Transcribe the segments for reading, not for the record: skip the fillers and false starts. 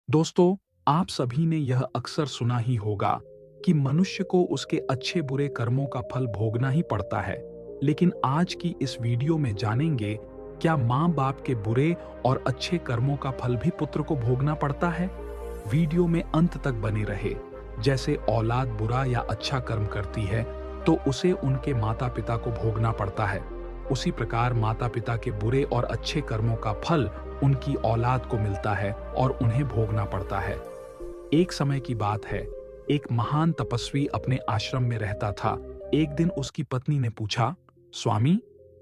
दोस्तों, आप सभी ने यह अक्सर सुना ही होगा कि मनुष्य को उसके अच्छे बुरे कर्मों का फल भोगना ही पड़ता है। लेकिन आज की इस वीडियो में जानेंगे, क्या माँ बाप के बुरे और अच्छे कर्मों का फल भी पुत्र को भोगना पड़ता है? वीडियो में अंत तक बने रहे। जैसे औलाद बुरा या अच्छा कर्म करती है तो उसे उनके माता पिता को भोगना पड़ता है, उसी प्रकार माता पिता के बुरे और अच्छे कर्मों का फल उनकी औलाद को मिलता है और उन्हें भोगना पड़ता है। एक समय की बात है, एक महान तपस्वी अपने आश्रम में रहता था। एक दिन उसकी पत्नी ने पूछा, स्वामी,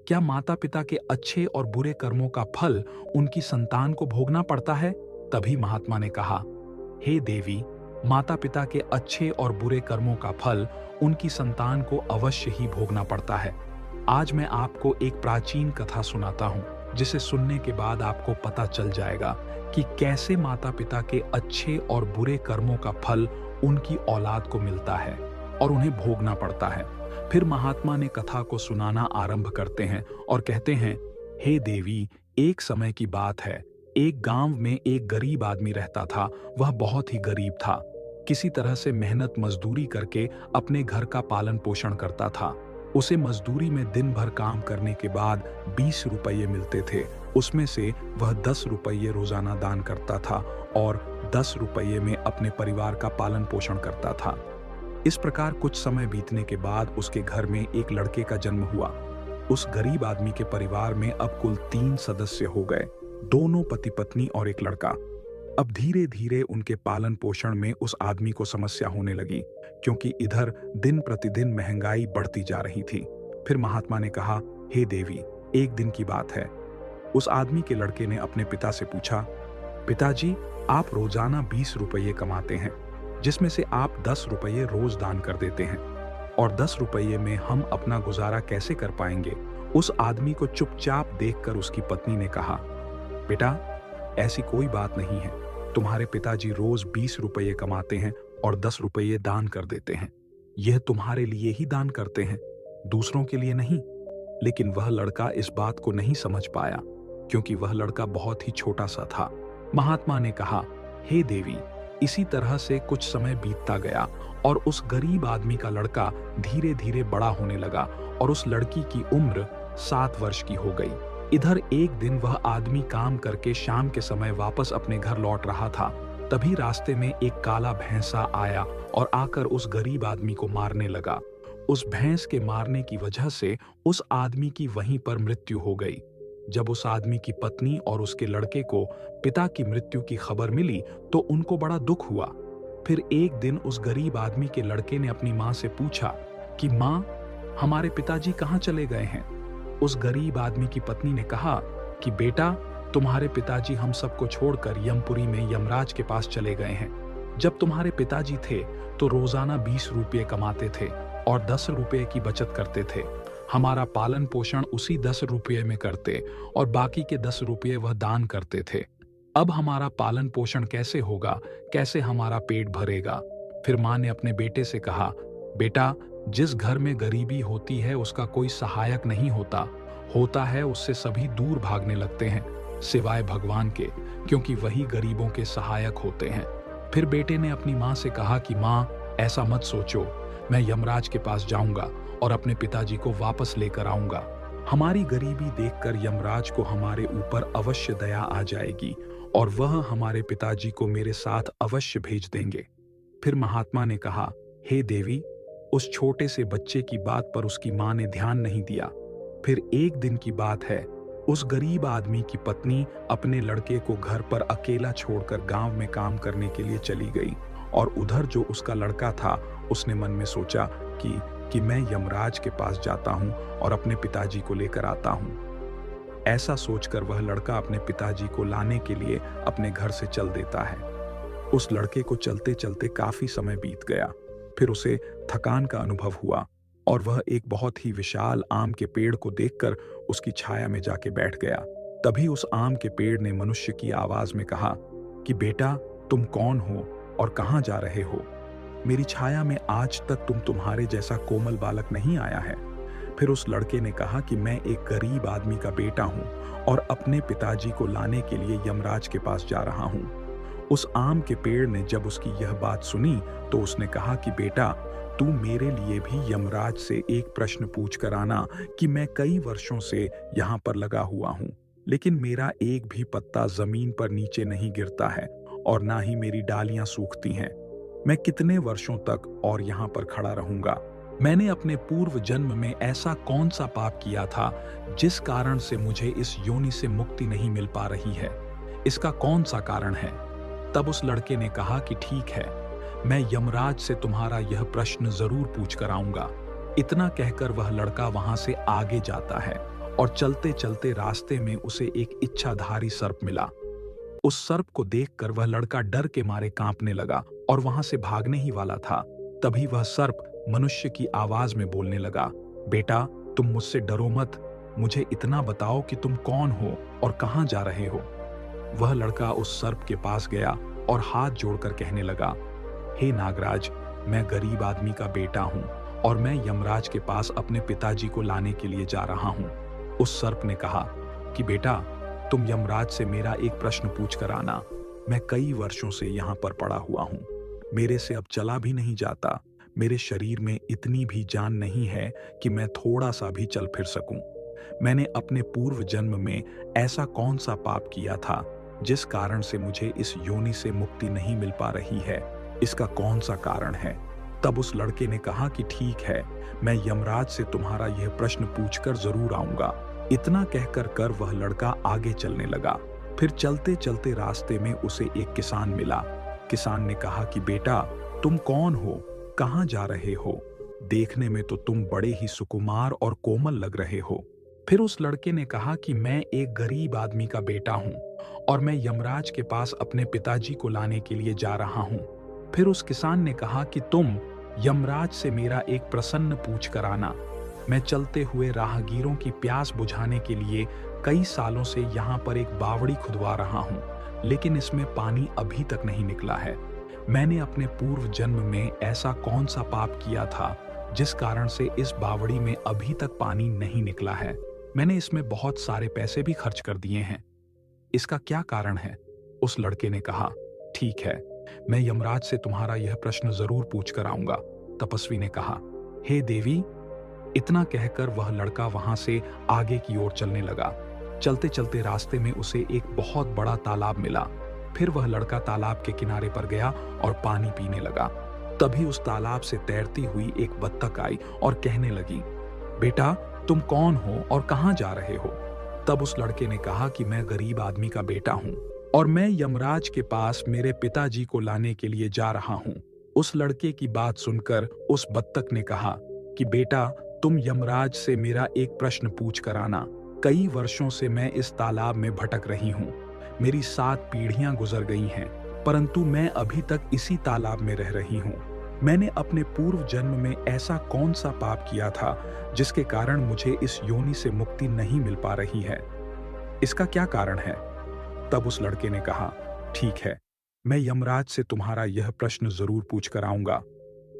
क्या माता पिता के अच्छे और बुरे कर्मों का फल उनकी संतान को भोगना पड़ता है? तभी महात्मा ने कहा, हे देवी, माता पिता के अच्छे और बुरे कर्मों का फल उनकी संतान को अवश्य ही भोगना पड़ता है। आज मैं आपको एक प्राचीन कथा सुनाता हूँ, जिसे सुनने के बाद आपको पता चल जाएगा कि कैसे माता पिता के अच्छे और बुरे कर्मों का फल उनकी औलाद को मिलता है और उन्हें भोगना पड़ता है। फिर महात्मा ने कथा को सुनाना आरंभ करते हैं और कहते हैं, हे देवी, एक समय की बात है। एक गांव में एक गरीब आदमी रहता था। वह बहुत ही गरीब था। किसी तरह से मेहनत मजदूरी करके अपने घर का पालन पोषण करता था। उसे मजदूरी में दिन भर काम करने के बाद 20 रुपये मिलते थे। उसमें से वह 10 रुपये रोजाना दान करता था और 10 रुपये में अपने परिवार का पालन पोषण करता था। इस प्रकार कुछ समय बीतने के बाद उसके घर में एक लड़के का जन्म हुआ। उस गरीब आदमी के परिवार में अब कुल 3 सदस्य हो गए, दोनों पति पत्नी और एक लड़का। अब धीरे धीरे उनके पालन पोषण में उस आदमी को समस्या होने लगी, क्योंकि इधर दिन प्रतिदिन महंगाई बढ़ती जा रही थी। फिर महात्मा ने कहा, हे देवी, एक दिन की बात है। उस आदमी के लड़के ने अपने पिता से पूछा, पिताजी, आप रोजाना 20 रुपये कमाते हैं, जिसमें से आप 10 रुपये रोज दान कर देते हैं, और 10 रुपये में हम अपना गुजारा कैसे कर पाएंगे? उस आदमी को चुपचाप देखकर उसकी पत्नी ने कहा, बेटा, ऐसी कोई बात नहीं है। तुम्हारे पिताजी रोज 20 रुपये कमाते हैं और 10 रुपये दान कर देते हैं। यह तुम्हारे लिए ही दान करते हैं, दूसरों के लिए नहीं। लेकिन वह लड़का इस बात को नहीं समझ पाया, क्योंकि वह लड़का बहुत ही छोटा सा था। महात्मा ने कहा, हे देवी, इसी तरह से कुछ समय बीतता गया और उस गरीब आदमी का लड़का धीरे धीरे बड़ा होने लगा और उस लड़की की उम्र 7 वर्ष की हो गई। इधर एक दिन वह आदमी काम करके शाम के समय वापस अपने घर लौट रहा था। तभी रास्ते में एक काला भैंसा आया और आकर उस गरीब आदमी को मारने लगा। उस भैंस के मारने की वजह से उस आदमी की वहीं पर मृत्यु हो गई। जब उस आदमी की पत्नी और उसके लड़के को पिता की मृत्यु की खबर मिली तो उनको बड़ा दुख हुआ। फिर एक दिन उस गरीब आदमी के लड़के ने अपनी माँ से पूछा कि माँ, हमारे पिताजी कहाँ चले गए हैं? उस गरीब आदमी की पत्नी ने कहा कि बेटा, तुम्हारे पिताजी हम सबको छोड़कर यमपुरी में यमराज के पास चले गए हैं। जब तुम्हारे पिताजी थे तो रोजाना 20 रुपये कमाते थे और 10 रुपये की बचत करते थे। हमारा पालन पोषण उसी 10 रुपये में करते और बाकी के 10 रुपये वह दान करते थे। अब हमारा पालन पोषण कैसे होगा? कैसे हमारा पेट भरेगा? फिर माँ ने अपने बेटे से कहा, बेटा, जिस घर में गरीबी होती है उसका कोई सहायक नहीं होता। होता है उससे सभी दूर भागने लगते हैं, सिवाय भगवान के, क्योंकि वही गरीबों के सहायक होते हैं। फिर बेटे ने अपनी माँ से कहा कि माँ, ऐसा मत सोचो, मैं यमराज के पास जाऊंगा और अपने पिताजी को वापस लेकर आऊंगा। हमारी गरीबी देखकर यमराज को हमारे ऊपर अवश्य दया आ जाएगी और वह हमारे पिताजी को मेरे साथ अवश्य भेज देंगे। फिर महात्मा ने कहा, हे देवी, उस छोटे से बच्चे की बात पर उसकी माँ ने ध्यान नहीं दिया। फिर एक दिन की बात है, उस गरीब आदमी की पत्नी अपने लड़के को घर पर अकेला छोड़कर गांव में काम करने के लिए चली गई और उधर जो उसका लड़का था उसने मन में सोचा कि मैं यमराज के पास जाता हूं और अपने पिताजी को लेकर आता हूं। ऐसा सोचकर वह लड़का अपने पिताजी को लाने के लिए अपने घर से चल देता है। उस लड़के को चलते चलते काफी समय बीत गया। फिर उसे थकान का अनुभव हुआ और वह एक बहुत ही विशाल आम के पेड़ को देखकर उसकी छाया में जाके बैठ गया। तभी उस आम के पेड़ ने मनुष्य की आवाज में कहा कि बेटा, तुम कौन हो और कहाँ जा रहे हो? मेरी छाया में आज तक तुम्हारे जैसा कोमल बालक नहीं आया है। फिर उस लड़के ने कहा कि मैं एक गरीब आदमी का बेटा हूँ और अपने पिताजी को लाने के लिए यमराज के पास जा रहा हूँ। उस आम के पेड़ ने जब उसकी यह बात सुनी तो उसने कहा कि बेटा, तू मेरे लिए भी यमराज से एक प्रश्न पूछ कर आना कि मैं कई वर्षों से यहाँ पर लगा हुआ हूँ, लेकिन मेरा एक भी पत्ता जमीन पर नीचे नहीं गिरता है और ना ही मेरी डालियां सूखती हैं। मैं कितने वर्षों तक और यहाँ पर खड़ा रहूंगा? मैंने अपने पूर्व जन्म में ऐसा कौन सा पाप किया था जिस कारण से मुझे इस योनि से मुक्ति नहीं मिल पा रही है? इसका कौन सा कारण है? तब उस लड़के ने कहा कि ठीक है, मैं यमराज से तुम्हारा यह प्रश्न जरूर पूछ कर आऊंगा। इतना कहकर वह लड़का वहां से आगे जाता है और चलते चलते रास्ते में उसे एक इच्छाधारी सर्प मिला। उस सर्प को देखकर वह लड़का डर के मारे कांपने लगा और वहां से भागने ही वाला था। तभी वह सर्प मनुष्य की आवाज में बोलने लगा, बेटा, तुम मुझसे डरो मत, मुझे इतना बताओ कि तुम कौन हो और कहां जा रहे हो। वह लड़का उस सर्प के पास गया और हाथ जोड़कर कहने लगा, हे नागराज, मैं गरीब आदमी का बेटा हूं और मैं यमराज के पास अपने पिताजी को लाने के लिए जा रहा हूं। उस सर्प ने कहा कि बेटा, तुम यमराज से मेरा एक प्रश्न पूछ कर आना। मैं कई वर्षों से यहाँ पर पड़ा हुआ हूँ, मेरे से अब चला भी नहीं जाता, मेरे शरीर में इतनी भी जान नहीं है कि मैं थोड़ा सा भी चल फिर सकूं। मैंने अपने पूर्व जन्म में ऐसा कौन सा पाप किया था जिस कारण से मुझे इस योनि से मुक्ति नहीं मिल पा रही है? इसका कौन सा कारण है? तब उस लड़के ने कहा कि ठीक है, मैं यमराज से तुम्हारा यह प्रश्न पूछकर जरूर आऊंगा। इतना कहकर वह लड़का आगे चलने लगा। फिर चलते चलते रास्ते में उसे एक किसान मिला। किसान ने कहा कि बेटा, तुम कौन हो, कहां जा रहे हो? देखने में तो तुम बड़े ही सुकुमार और कोमल लग रहे हो। फिर उस लड़के ने कहा कि मैं एक गरीब आदमी का बेटा हूं और मैं यमराज के पास अपने पिताजी को लाने के लिए जा रहा हूं। फिर उस किसान ने कहा कि तुम यमराज से मेरा एक प्रश्न पूछ कर आना। मैं चलते हुए राहगीरों की प्यास बुझाने के लिए कई सालों से यहाँ पर एक बावड़ी खुदवा रहा हूँ, लेकिन इसमें पानी अभी तक नहीं निकला है। मैंने अपने पूर्व जन्म में ऐसा कौन सा पाप किया था जिस कारण से इस बावड़ी में अभी तक पानी नहीं निकला है? मैंने इसमें बहुत सारे पैसे भी खर्च कर दिए हैं, इसका क्या कारण है? उस लड़के ने कहा, ठीक है, मैं यमराज से तुम्हारा यह प्रश्न जरूर पूछ कर आऊंगा। तपस्वी ने कहा, हे देवी। इतना कहकर वह लड़का वहां से आगे की ओर चलने लगा। चलते चलते रास्ते में उसे एक बहुत बड़ा तालाब मिला। फिर वह लड़का तालाब के किनारे पर गया और पानी पीने लगा। तभी उस तालाब से तैरती हुई एक बत्तख आई और कहने लगी, बेटा, तुम कौन हो और कहां जा रहे हो? तब उस लड़के ने कहा कि मैं गरीब आदमी का बेटा हूं और मैं यमराज के पास मेरे पिताजी को लाने के लिए जा रहा हूं। उस लड़के की बात सुनकर उस बत्तख ने कहा कि बेटा, तुम यमराज से मेरा एक प्रश्न पूछ कर आना। कई वर्षों से मैं इस तालाब में भटक रही हूँ। मेरी 7 पीढ़ियां गुजर गई हैं, परंतु मैं अभी तक इसी तालाब में रह रही हूँ। मैंने अपने पूर्व जन्म में ऐसा कौन सा पाप किया था जिसके कारण मुझे इस योनि से मुक्ति नहीं मिल पा रही है? इसका क्या कारण है? तब उस लड़के ने कहा, ठीक है, मैं यमराज से तुम्हारा यह प्रश्न जरूर पूछ कर आऊंगा।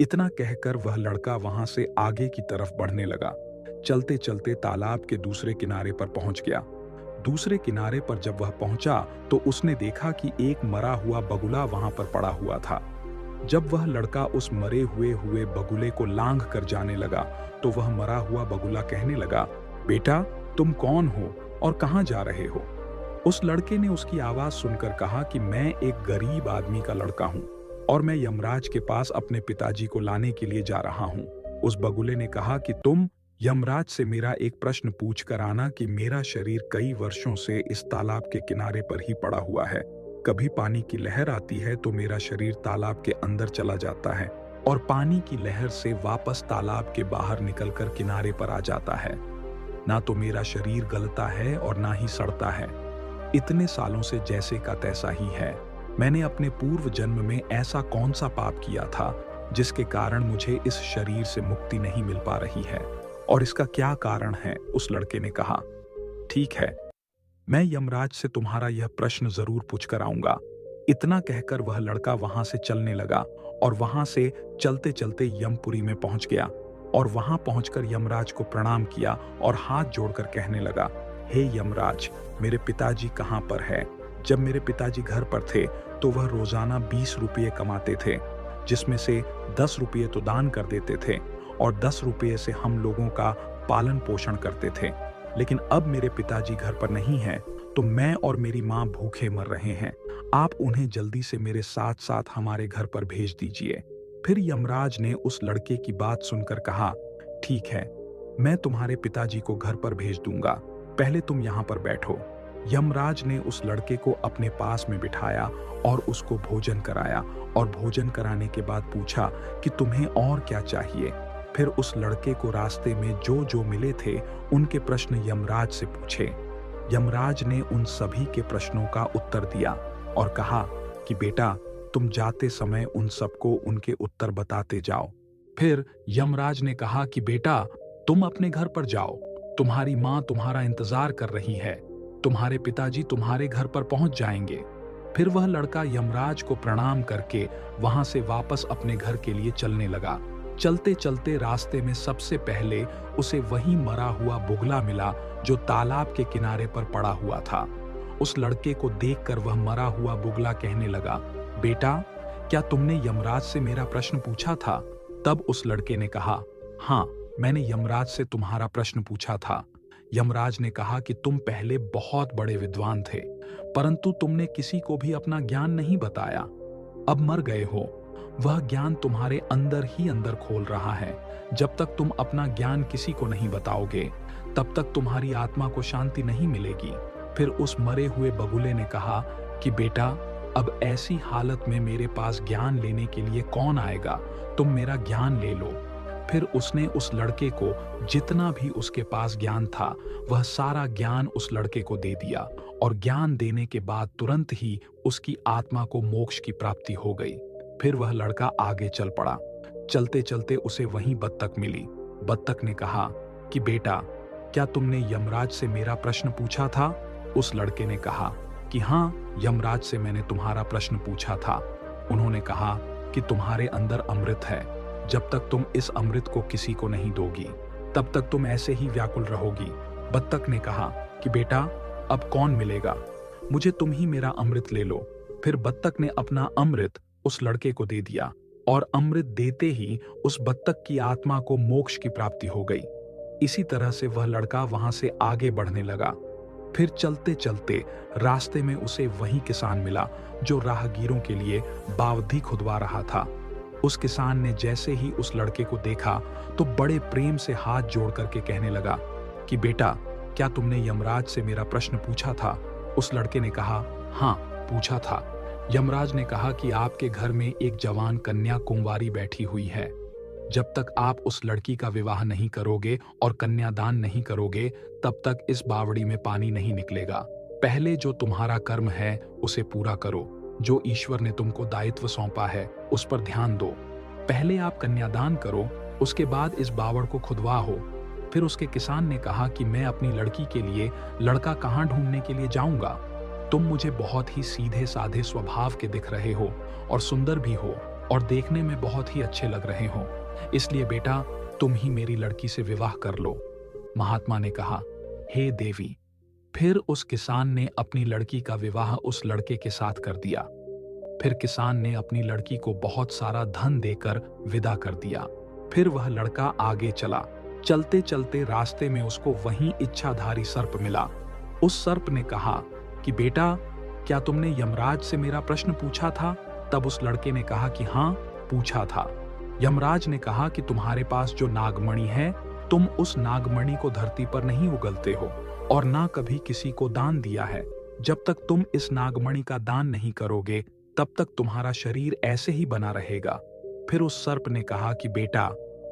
इतना कहकर वह लड़का वहां से आगे की तरफ बढ़ने लगा। चलते चलते तालाब के दूसरे किनारे पर पहुंच गया। दूसरे किनारे पर जब वह पहुंचा तो उसने देखा कि एक मरा हुआ बगुला वहां पर पड़ा हुआ था। जब वह लड़का उस मरे हुए बगुले को लांघ कर जाने लगा तो वह मरा हुआ बगुला कहने लगा, बेटा, तुम कौन हो और कहां जा रहे हो? उस लड़के ने उसकी आवाज सुनकर कहा कि मैं एक गरीब आदमी का लड़का हूं और मैं यमराज के पास अपने पिताजी को लाने के लिए जा रहा हूं। उस बगुले ने कहा कि तुम यमराज से मेरा एक प्रश्न पूछ कर आना कि मेरा शरीर कई वर्षों से इस तालाब के किनारे पर ही पड़ा हुआ है। कभी पानी की लहर आती है तो मेरा शरीर तालाब के अंदर चला जाता है और पानी की लहर से वापस तालाब के बाहर निकलकर किनारे पर आ जाता है। ना तो मेरा शरीर गलता है और ना ही सड़ता है। इतने सालों से जैसे का तैसा ही है। मैंने अपने पूर्व जन्म में ऐसा कौन सा पाप किया था जिसके कारण मुझे इस शरीर से मुक्ति नहीं मिल पा रही है, और इसका क्या कारण है? उस लड़के ने कहा, ठीक है, मैं यमराज से तुम्हारा यह प्रश्न जरूर पूछ कर आऊंगा। इतना कहकर वह लड़का वहां से चलने लगा और वहां से चलते चलते यमपुरी में पहुंच गया और वहां पहुंचकर यमराज को प्रणाम किया और हाथ जोड़कर कहने लगा, हे यमराज, मेरे पिताजी कहां पर है? जब मेरे पिताजी घर पर थे तो वह रोजाना 20 रुपये कमाते थे, जिसमें से 10 रुपये तो दान कर देते थे और 10 रुपये से हम लोगों का पालन पोषण करते थे। लेकिन अब मेरे पिताजी घर पर नहीं हैं, तो मैं और मेरी माँ भूखे मर रहे हैं। आप उन्हें जल्दी से मेरे साथ साथ हमारे घर पर भेज दीजिए। फिर यमराज ने उस लड़के की बात सुनकर कहा, ठीक है, मैं तुम्हारे पिताजी को घर पर भेज दूंगा, पहले तुम यहाँ पर बैठो। यमराज ने उस लड़के को अपने पास में बिठाया और उसको भोजन कराया और भोजन कराने के बाद पूछा कि तुम्हें और क्या चाहिए। फिर उस लड़के को रास्ते में जो जो मिले थे उनके प्रश्न यमराज से पूछे। यमराज ने उन सभी के प्रश्नों का उत्तर दिया और कहा कि बेटा, तुम जाते समय उन सबको उनके उत्तर बताते जाओ। फिर यमराज ने कहा कि बेटा, तुम अपने घर पर जाओ, तुम्हारी माँ तुम्हारा इंतजार कर रही है, तुम्हारे पिताजी तुम्हारे घर पर पहुंच जाएंगे। फिर वह लड़का यमराज को प्रणाम करके वहां से वापस अपने घर के लिए चलने लगा। चलते चलते रास्ते में सबसे पहले उसे वही मरा हुआ बुगला मिला जो तालाब के किनारे पर पड़ा हुआ था। उस लड़के को देखकर वह मरा हुआ बुगला कहने लगा, बेटा, क्या तुमने यमराज से मेरा प्रश्न पूछा था? तब उस लड़के ने कहा, हाँ, मैंने यमराज से तुम्हारा प्रश्न पूछा था। यमराज ने कहा कि तुम पहले बहुत बड़े विद्वान थे, परंतु तुमने किसी को भी अपना ज्ञान नहीं बताया। अब मर गए हो, वह ज्ञान तुम्हारे अंदर ही अंदर खोल रहा है। जब तक तुम अपना ज्ञान किसी को नहीं बताओगे, तब तक तुम्हारी आत्मा को शांति नहीं मिलेगी। फिर उस मरे हुए बगुले ने कहा कि बेटा, अब ऐसी हालत में मेरे पास ज्ञान लेने के लिए कौन आएगा? तुम मेरा ज्ञान ले लो। फिर उसने उस लड़के को जितना भी उसके पास ज्ञान था, वह सारा ज्ञान उस लड़के को दे दिया और ज्ञान देने के बाद तुरंत ही उसकी आत्मा को मोक्ष की प्राप्ति हो गई। फिर वह लड़का आगे चल पड़ा। चलते चलते उसे वहीं बत्तख मिली। बत्तख ने कहा कि बेटा, क्या तुमने यमराज से मेरा प्रश्न पूछा था? उस लड़के ने कहा कि हाँ, यमराज से मैंने तुम्हारा प्रश्न पूछा था। उन्होंने कहा कि तुम्हारे अंदर अमृत है, जब तक तुम इस अमृत को किसी को नहीं दोगी, तब तक तुम ऐसे ही व्याकुल रहोगी। बत्तख ने कहा कि बेटा, अब कौन मिलेगा? मुझे तुम ही मेरा अमृत ले लो। फिर बत्तख ने अपना अमृत उस लड़के को दे दिया और अमृत देते ही उस बत्तख की आत्मा को मोक्ष की प्राप्ति हो गई। इसी तरह से वह लड़का वहां से आगे बढ़ने लगा। फिर चलते चलते रास्ते में उसे वही किसान मिला जो राहगीरों के लिए बावधी खुदवा रहा था। उस किसान ने जैसे ही उस लड़के को देखा तो बड़े प्रेम से हाथ जोड़ करके कहने लगा कि बेटा, क्या तुमने यमराज से मेरा प्रश्न पूछा था? उस लड़के ने कहा, हाँ, पूछा था। यमराज ने कहा कि आपके घर में एक जवान कन्या कुंवारी बैठी हुई है। जब तक आप उस लड़की का विवाह नहीं करोगे और कन्यादान नहीं करोगे, तब तक इस बावड़ी में पानी नहीं निकलेगा। पहले जो तुम्हारा कर्म है उसे पूरा करो। जो ईश्वर ने तुमको दायित्व सौंपा है उस पर ध्यान दो। पहले आप कन्यादान करो, उसके बाद इस बावड़ को खुदवाओ। फिर उसके किसान ने कहा कि मैं अपनी लड़की के लिए लड़का कहाँ ढूंढने के लिए जाऊंगा? तुम मुझे बहुत ही सीधे साधे स्वभाव के दिख रहे हो और सुंदर भी हो और देखने में बहुत ही अच्छे लग रहे हो, इसलिए बेटा, तुम ही मेरी लड़की से विवाह कर लो। महात्मा ने कहा, हे देवी। फिर उस किसान ने अपनी लड़की का विवाह उस लड़के के साथ कर दिया। फिर किसान ने अपनी लड़की को बहुत सारा धन देकर विदा कर दिया। फिर वह लड़का आगे चला। चलते चलते रास्ते में उसको वहीं इच्छाधारी सर्प मिला। उस सर्प ने कहा कि बेटा, क्या तुमने यमराज से मेरा प्रश्न पूछा था? तब उस लड़के ने कहा कि हाँ, पूछा था। यमराज ने कहा कि तुम्हारे पास जो नागमणि है, तुम उस नागमणि को धरती पर नहीं उगलते हो और ना कभी किसी को दान दिया है। जब तक तुम इस नागमणि का दान नहीं करोगे, तब तक तुम्हारा शरीर ऐसे ही बना रहेगा। फिर उस सर्प ने कहा कि बेटा,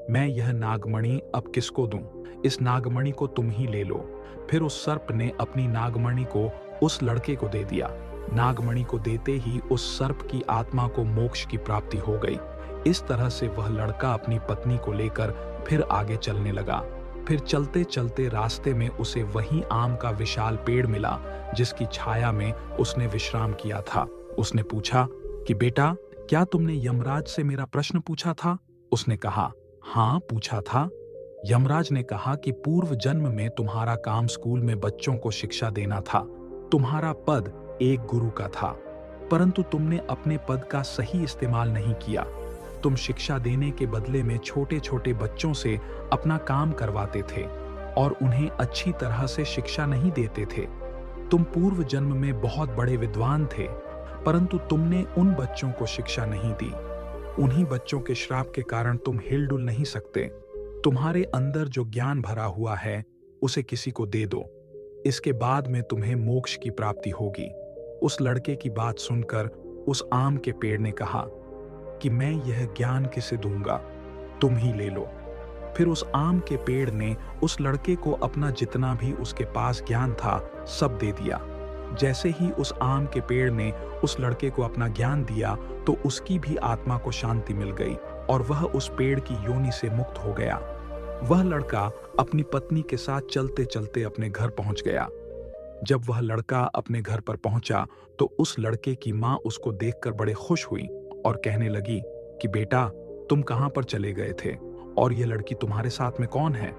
मैं यह नागमणि अब किसको दूं? इस नागमणि को तुम ही ले लो। फिर उस सर्प ने अपनी नागमणि को उस लड़के को दे दिया। नागमणि को देते ही उस सर्प की आत्मा को मोक्ष की प्राप्ति हो गई। इस तरह से वह लड़का अपनी पत्नी को लेकर फिर आगे चलने लगा। फिर चलते चलते रास्ते में उसे वही आम का विशाल पेड़ मिला जिसकी छाया में उसने विश्राम किया था। उसने पूछा कि बेटा, क्या तुमने यमराज से मेरा प्रश्न पूछा था? उसने कहा, हाँ, पूछा था। यमराज ने कहा कि पूर्व जन्म में तुम्हारा काम स्कूल में बच्चों को शिक्षा देना था। तुम्हारा पद एक गुरु का था। परंतु तुमने अपने पद का सही इस्तेमाल नहीं किया। तुम शिक्षा देने के बदले में छोटे छोटे बच्चों से अपना काम करवाते थे और उन्हें अच्छी तरह से शिक्षा नहीं देते थे। तुम पूर्व जन्म में बहुत बड़े विद्वान थे, परंतु तुमने उन बच्चों को शिक्षा नहीं दी। उन्हीं बच्चों के श्राप के कारण तुम हिलडुल नहीं सकते। तुम्हारे अंदर जो ज्ञान भरा हुआ है उसे किसी को दे दो। इसके बाद में तुम्हें मोक्ष की प्राप्ति होगी। उस लड़के की बात सुनकर उस आम के पेड़ ने कहा कि मैं यह ज्ञान किसे दूंगा, तुम ही ले लो। फिर उस आम के पेड़ ने उस लड़के को अपना जितना भी उसके पास ज्ञान था सब दे दिया। जैसे ही उस आम के पेड़ ने उस लड़के को अपना ज्ञान दिया तो उसकी भी आत्मा को शांति मिल गई और वह उस पेड़ की योनि से मुक्त हो गया। वह लड़का अपनी पत्नी के साथ चलते चलते अपने घर पहुंच गया। जब वह लड़का अपने घर पर पहुंचा तो उस लड़के की मां उसको देखकर बड़े खुश हुई और कहने लगी कि बेटा, तुम कहां पर चले गए थे और यह लड़की तुम्हारे साथ में कौन है?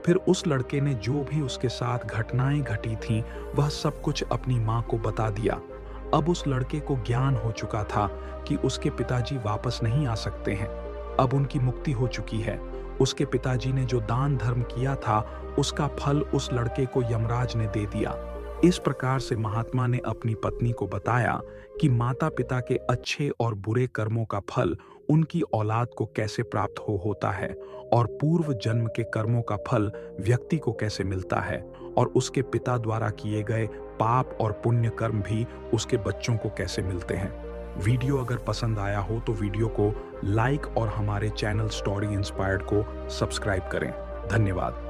फिर उस लड़के ने जो भी उसके साथ घटनाएं घटी थीं वह सब कुछ अपनी मां को बता दिया। अब उस लड़के को ज्ञान हो चुका था कि उसके पिताजी वापस नहीं आ सकते हैं। अब उनकी मुक्ति हो चुकी है। उसके पिताजी ने जो दान धर्म किया था उसका फल उस लड़के को यमराज ने दे दिया। इस प्रकार से महात्मा ने अपनी पत्नी को बताया कि माता पिता के अच्छे और बुरे कर्मों का फल उनकी औलाद को कैसे प्राप्त होता है और पूर्व जन्म के कर्मों का फल व्यक्ति को कैसे मिलता है और उसके पिता द्वारा किए गए पाप और पुण्य कर्म भी उसके बच्चों को कैसे मिलते हैं। वीडियो अगर पसंद आया हो तो वीडियो को लाइक और हमारे चैनल स्टोरी इंस्पायर्ड को सब्सक्राइब करें। धन्यवाद।